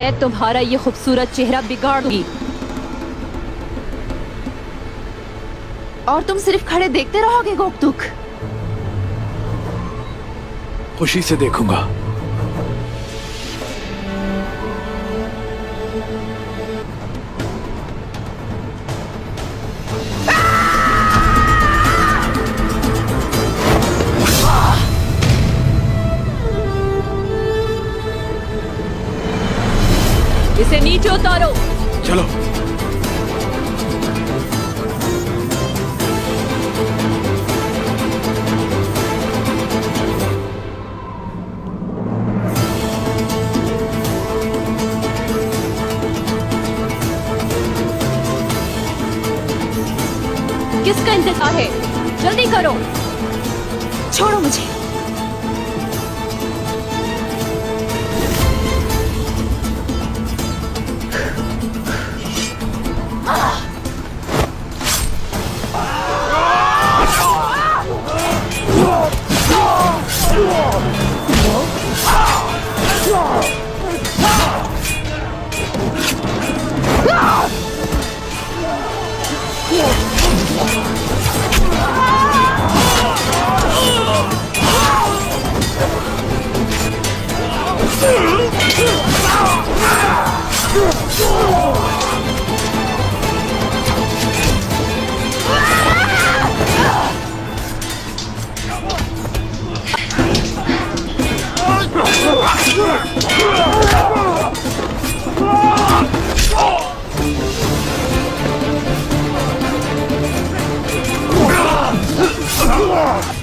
मैं तुम्हारा ये खूबसूरत चेहरा बिगाड़ दूंगी और तुम सिर्फ खड़े देखते रहोगे गोकतुक। खुशी से देखूंगा। इसे नीचे उतारो। चलो। किसका इंतजार है? जल्दी करो। छोड़ो मुझे।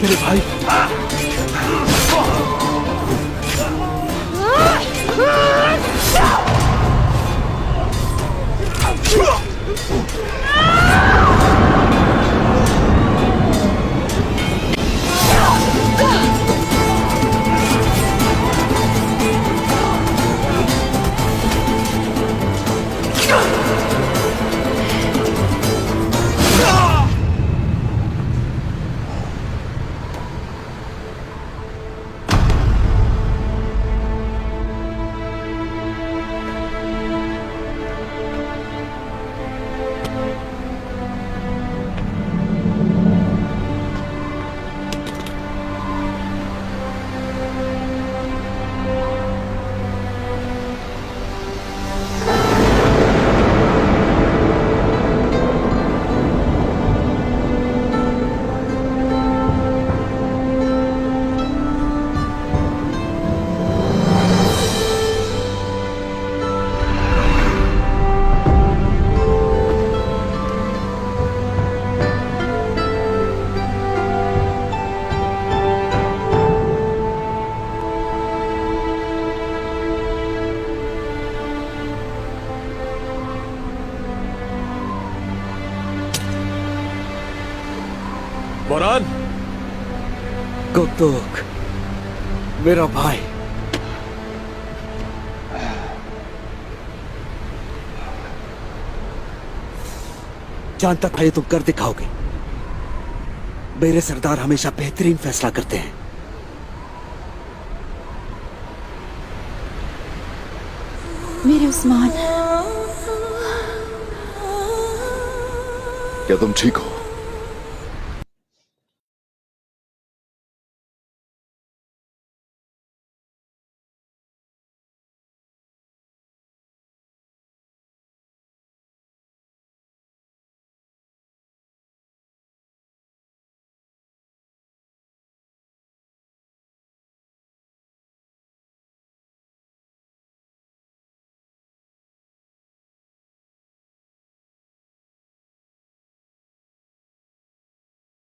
मेरे भाई। बोरान। गोकतुक, मेरा भाई। जानता था ये तुम कर दिखाओगे। मेरे सरदार हमेशा बेहतरीन फैसला करते हैं। मेरे उस्मान। क्या तुम ठीक हो?